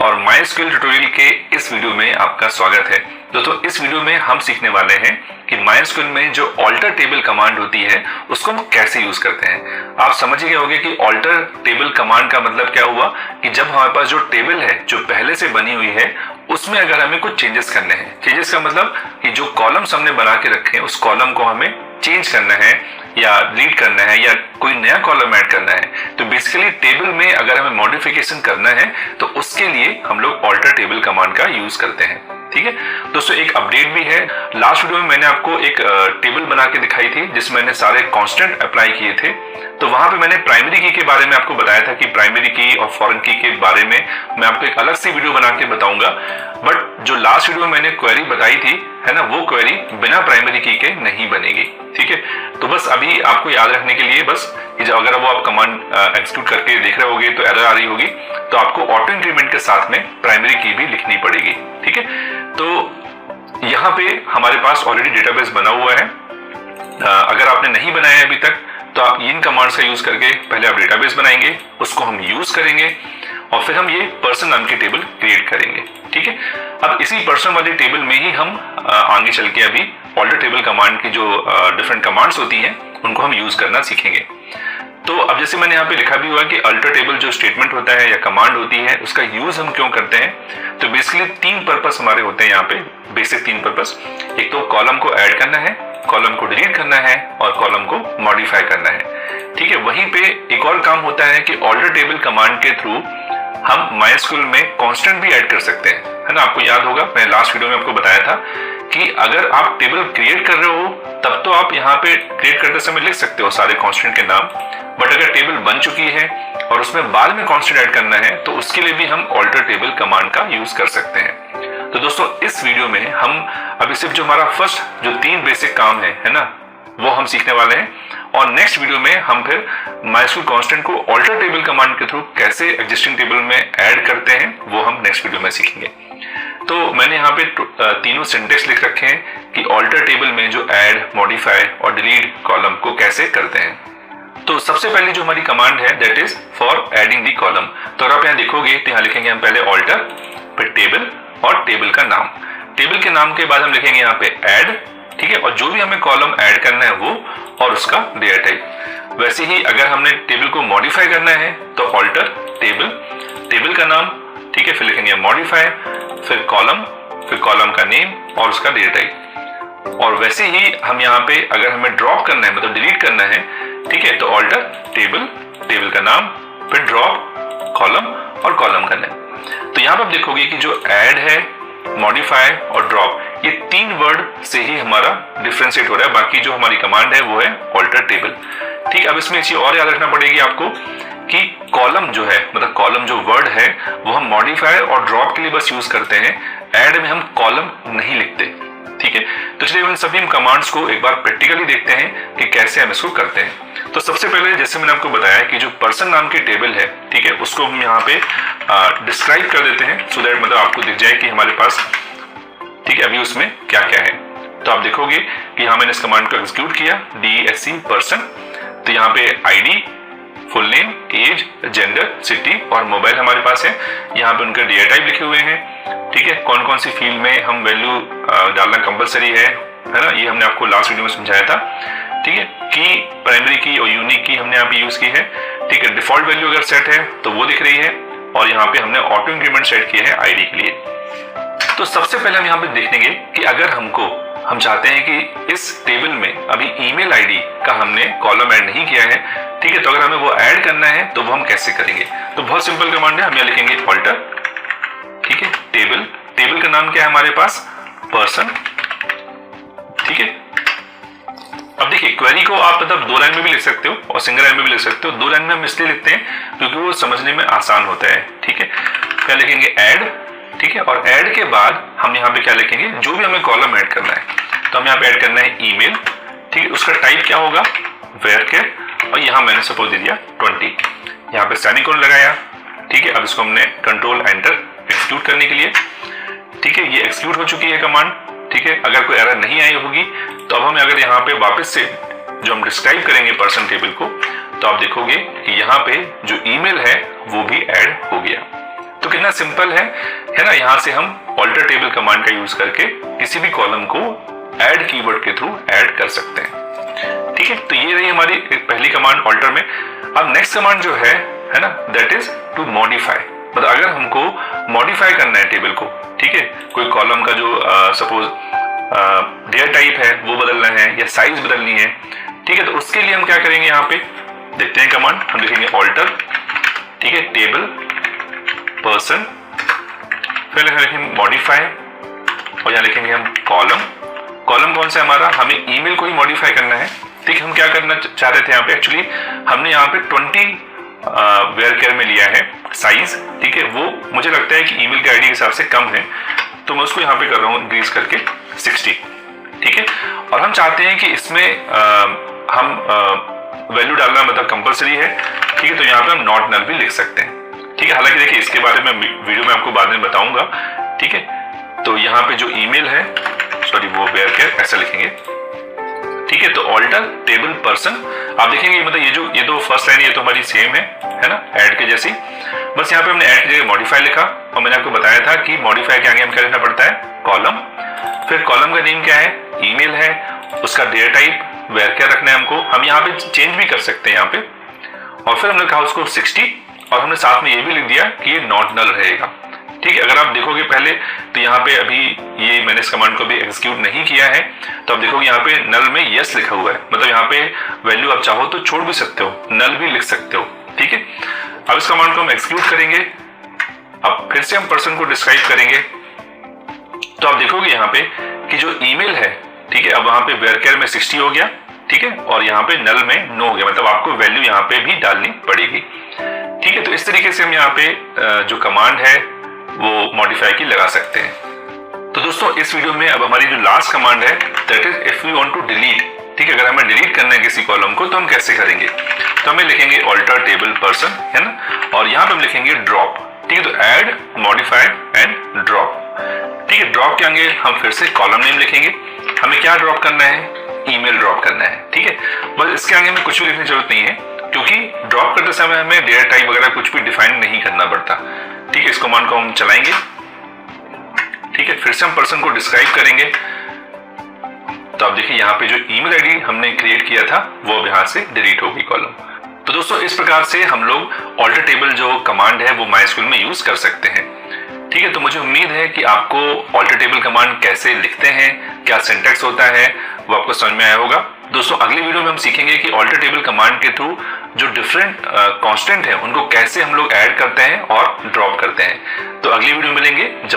और MySQL tutorial के इस वीडियो में आपका स्वागत है। दोस्तों, इस वीडियो में हम सीखने वाले हैं कि MySQL में जो ऑल्टर टेबल कमांड होती है उसको हम कैसे यूज करते हैं। आप समझ गए होंगे कि ऑल्टर टेबल कमांड का मतलब क्या हुआ कि जब हमारे पास जो टेबल है जो पहले से बनी हुई है उसमें अगर हमें कुछ चेंजेस करने हैं, चेंजेस का मतलब कि जो कॉलम्स हमने बना के रखे हैं उस कॉलम को हमें चेंज करना है या डिलीट करना है या कोई नया कॉलम ऐड करना है, तो बेसिकली टेबल में अगर हमें मॉडिफिकेशन करना है तो उसके लिए हम लोग ऑल्टर टेबल कमांड का यूज करते हैं। ठीक है दोस्तों, एक अपडेट भी है। लास्ट वीडियो में मैंने आपको एक टेबल बना के दिखाई थी जिसमें मैंने सारे कांस्टेंट अप्लाई किए थे। तो वहां पे मैंने प्राइमरी की के बारे में आपको बताया था कि प्राइमरी की और फॉरेन की के बारे में मैं आपको एक अलग सी वीडियो बना के बताऊंगा। बट जो लास्ट वीडियो में मैंने क्वेरी बताई थी है ना, वो क्वेरी बिना प्राइमरी की के नहीं बनेगी। ठीक है, तो बस अभी आपको याद रखने के लिए बस कि जब अगर वो आप कमांड एग्जीक्यूट करके देख रहे होगे तो एरर आ रही होगी, तो आपको ऑटो इंक्रीमेंट के साथ में प्राइमरी की भी लिखनी पड़ेगी। ठीक है, तो यहाँ पे हमारे पास ऑलरेडी डेटाबेस बना हुआ है। अगर आपने नहीं बनाया है अभी तक तो आप इन कमांड्स का यूज करके पहले आप डेटाबेस बनाएंगे, उसको हम यूज करेंगे और फिर हम ये पर्सन नाम की टेबल क्रिएट करेंगे। ठीक है, अब इसी पर्सन वाली टेबल में ही हम आगे चल के अभी ऑल्टर टेबल कमांड की जो डिफरेंट कमांड्स होती हैं उनको हम यूज करना सीखेंगे। तो अब जैसे मैंने यहाँ पे लिखा भी हुआ कि अल्टर टेबल जो स्टेटमेंट होता है या कमांड होती है उसका यूज हम क्यों करते हैं, तो बेसिकली तीन पर्पस हमारे होते हैं यहाँ पे, बेसिक तीन पर्पस। एक तो कॉलम को ऐड करना है, कॉलम को डिलीट करना है और कॉलम को मॉडिफाई करना है। ठीक है, वहीं पे एक और काम होता है कि ऑल्टर टेबल कमांड के थ्रू हम MySQL में कांस्टेंट भी ऐड कर सकते हैं, है ना। आपको याद होगा मैंने लास्ट वीडियो में आपको बताया था कि अगर आप टेबल क्रिएट कर रहे हो तब तो आप यहाँ पे क्रिएट करते समय लिख सकते हो सारे कांस्टेंट के नाम, बट अगर टेबल बन चुकी है और उसमें बाद में कांस्टेंट ऐड करना है तो उसके लिए भी हम ऑल्टर टेबल कमांड का यूज कर सकते हैं। तो दोस्तों, इस वीडियो में हम अभी सिर्फ जो हमारा फर्स्ट जो तीन बेसिक काम है ना, वो हम सीखने वाले हैं और नेक्स्ट वीडियो में हम फिर MySQL कांस्टेंट को ऑल्टर टेबल कमांड के थ्रू कैसे एग्जिस्टिंग टेबल में ऐड करते हैं वो हम नेक्स्ट वीडियो में सीखेंगे। तो मैंने यहाँ पे तीनों सिंटेक्स लिख रखे हैं कि ऑल्टर टेबल में जो ऐड, मॉडिफाई और डिलीट कॉलम को कैसे करते हैं। तो सबसे पहले जो हमारी कमांड है that is for adding the column. तो अगर आप यहाँ देखोगे तो यहाँ लिखेंगे हम पहले ऑल्टर, फिर टेबल और टेबल का नाम। टेबल के नाम के बाद हम लिखेंगे यहाँ पे ऐड। ठीक है, और जो भी हमें कॉलम ऐड करना है वो और उसका डेटा टाइप। वैसे ही अगर हमने टेबल को मॉडिफाई करना है तो ऑल्टर, टेबल, टेबल का नाम, ठीक है, फिर लिखेंगे मॉडिफाई, फिर कॉलम का नेम और उसका डेटा टाइप। और वैसे ही हम यहाँ पे अगर हमें ड्रॉप करना है मतलब डिलीट करना है, ठीक है, तो ऑल्टर, टेबल, टेबल का नाम, फिर ड्रॉप, कॉलम और कॉलम का नेम। तो यहाँ पे आप देखोगे कि जो ऐड है, मॉडिफाई और ड्रॉप, ये तीन वर्ड से ही हमारा डिफरेंशिएट हो रहा है। बाकी जो हमारी कमांड है वो है ऑल्टर टेबल। ठीक, अब इसमें एक चीज और याद रखना पड़ेगी आपको कि कॉलम जो है मतलब कॉलम जो वर्ड है वो हम मॉडिफाई और ड्रॉप के लिए बस यूज करते हैं, ऐड में हम कॉलम नहीं लिखते। ठीक है, तो चलिए इन सभी कमांड्स को एक बार प्रैक्टिकली देखते हैं कि कैसे हम इसको करते हैं। तो सबसे पहले जैसे मैंने आपको बताया कि जो पर्सन नाम की टेबल है, ठीक है, उसको हम यहाँ पे डिस्क्राइब कर देते हैं सो दैट मतलब आपको दिख जाए कि हमारे पास, ठीक है, अभी उसमें क्या क्या है। तो आप देखोगे कि यहाँ मैंने इस कमांड को एग्जीक्यूट किया, DESC पर्सन। तो यहाँ पे ID, full name, age, gender, city और मोबाइल हमारे पास है। यहाँ पे उनके डेटा टाइप लिखे हुए हैं। ठीक है, कौन कौन सी फील्ड में हम वैल्यू डालना कंपलसरी है ना, ये हमने आपको लास्ट वीडियो में समझाया था। ठीक है, की, प्राइमरी की और यूनिक की हमने यहाँ पे यूज की है। ठीक है, डिफॉल्ट वैल्यू अगर सेट है तो वो दिख रही है और यहाँ पे हमने ऑटो इंक्रीमेंट सेट किया है ID के लिए। तो सबसे पहले हम यहाँ पे देखेंगे कि अगर हम चाहते हैं कि इस टेबल में अभी ईमेल आईडी का हमने कॉलम ऐड नहीं किया है, ठीक है, तो अगर हमें वो ऐड करना है तो वो हम कैसे करेंगे। तो बहुत सिंपल कमांड है, हम यहाँ लिखेंगे ऑल्टर, ठीक है, टेबल, टेबल का नाम क्या है हमारे पास, पर्सन। ठीक है, अब देखिए क्वेरी को आप मतलब दो लाइन में भी लिख सकते हो और सिंगल लाइन में भी लिख सकते हो। दो लाइन में हम इसलिए लिखते हैं क्योंकि वो समझने में आसान होता है। ठीक है, क्या लिखेंगे ऐड, ठीक है, और ऐड के बाद हम यहाँ पे क्या लिखेंगे, जो भी हमें कॉलम ऐड करना है, तो हम यहाँ पे ऐड करना है ईमेल। ठीक है, उसका टाइप क्या होगा, वेरकेर, और यहाँ मैंने सपोज दे दिया 20, यहाँ पे सेमीकोलन लगाया। ठीक है, अब इसको हमने कंट्रोल एंटर एक्सिक्यूट करने के लिए। ठीक है, ये एक्सिक्यूट हो चुकी है कमांड। ठीक है, अगर कोई एरर नहीं आई होगी तो अब हमें अगर यहाँ पे वापस से जो हम डिस्क्राइब करेंगे पर्सन टेबल को, तो आप देखोगे कि यहाँ पे जो ईमेल है वो भी ऐड हो गया। तो कितना सिंपल है ना। यहाँ से हम ऑल्टर टेबल कमांड का यूज करके किसी भी कॉलम को ऐड कीवर्ड के थ्रू ऐड कर सकते हैं। ठीक है, तो ये रही हमारी पहली कमांड ऑल्टर में। अब नेक्स्ट कमांड जो है ना, दैट इज टू मॉडिफाई। मतलब अगर हमको मॉडिफाई करना है टेबल को, ठीक है, कोई कॉलम का जो सपोज डेटा टाइप है वो बदलना है या साइज बदलनी है, ठीक है, तो उसके लिए हम क्या करेंगे, यहाँ पे देखते हैं कमांड। हम लिखेंगे ऑल्टर, ठीक है, टेबल पर्सन, फिर लिखेंगे मॉडिफाई और यहाँ लिखेंगे हम कॉलम। कॉलम कौन सा है हमारा, हमें ईमेल को ही मॉडिफाई करना है। ठीक है, हम क्या करना चाह रहे थे यहाँ पे, एक्चुअली हमने यहाँ पे 20 वेयर में लिया है साइज, ठीक है, वो मुझे लगता है कि ईमेल के आईडी के हिसाब से कम है, तो मैं उसको यहाँ पे कर रहा हूँ इंक्रीज करके 60। ठीक है, और हम चाहते हैं कि इसमें हम वैल्यू डालना मतलब कंपलसरी है। ठीक है, तो यहाँ पे हम नॉट नल भी लिख सकते हैं। ठीक है, हालांकि देखिए इसके बारे में वीडियो में आपको बाद में बताऊंगा। ठीक है, तो यहाँ पे जो ईमेल है, सॉरी वो वेयर केयर ऐसा लिखेंगे। ठीक है, तो ऑल्टर टेबल पर्सन, आप देखेंगे मतलब ये तो फर्स्ट लाइन ये तो हमारी सेम है ना, ऐड के जैसी। बस यहाँ पे हमने ऐड की जगह मॉडिफाई लिखा और मैंने आपको बताया था कि मॉडिफाई के आगे हम क्या लिखना पड़ता है, कॉलम। फिर कॉलम का नेम क्या है, ईमेल है, उसका डेटा टाइप वेयर केयर रखना है हमको, हम यहाँ पे चेंज भी कर सकते हैं यहाँ पे। और फिर हमने कहा उसको 60 और हमने साथ में ये भी लिख दिया कि ये नॉट नल रहेगा। ठीक है, अगर आप देखोगे पहले तो यहाँ पे अभी ये मैंने इस कमांड को भी एग्जीक्यूट नहीं किया है, तो आप देखोगे यहाँ पे नल में यस लिखा हुआ है, मतलब यहाँ पे वैल्यू आप चाहो तो छोड़ भी सकते हो, नल भी लिख सकते हो। ठीक है, अब इस कमांड को हम एग्जीक्यूट करेंगे। अब फिर से हम पर्सन को डिस्क्राइब करेंगे, तो आप देखोगे यहाँ पे कि जो ईमेल है, ठीक है, अब वहां पे वेयर केयर में 60 हो गया, ठीक है, और यहाँ पे नल में 9 हो गया, मतलब आपको वैल्यू यहाँ पे भी डालनी पड़ेगी। ठीक है, तो इस तरीके से हम यहाँ पे जो कमांड है वो मॉडिफाई की लगा सकते हैं। तो दोस्तों इस वीडियो में अब हमारी जो लास्ट कमांड है that is if we want to delete. ठीक है, अगर हमें डिलीट करना है किसी कॉलम को तो हम कैसे करेंगे, तो हमें लिखेंगे ऑल्टर टेबल पर्सन, है ना, और यहाँ पे हम लिखेंगे ड्रॉप। ठीक है, तो ऐड मॉडिफाई एंड ड्रॉप। ठीक है, ड्रॉप के आगे हम फिर से कॉलम नेम लिखेंगे, हमें क्या ड्रॉप करना है, ईमेल ड्रॉप करना है। ठीक है, बस इसके आगे हमें कुछ भी लिखने की जरूरत नहीं है, क्योंकि ड्रॉप करते समय हमें डेटा टाइप वगैरह कुछ भी डिफाइन नहीं करना पड़ता। ठीक है, इस कमांड को हम चलाएंगे। ठीक है, फिर से हम पर्सन को डिस्क्राइब करेंगे, तो आप देखिए यहाँ पे जो ईमेल आईडी हमने क्रिएट किया था वो अब यहाँ से डिलीट होगी कॉलम। तो दोस्तों इस प्रकार से हम लोग ऑल्टर टेबल जो कमांड है वो माइस्क्यूएल में यूज कर सकते हैं। ठीक है, तो मुझे उम्मीद है कि आपको ऑल्टर टेबल कमांड कैसे लिखते हैं, क्या सिंटैक्स होता है, वो आपको समझ में आया होगा। दोस्तों अगली वीडियो में हम सीखेंगे कि ऑल्टर टेबल कमांड के थ्रू जो डिफरेंट कांस्टेंट है उनको कैसे हम लोग ऐड करते हैं और ड्रॉप करते हैं। तो अगली वीडियो मिलेंगे जब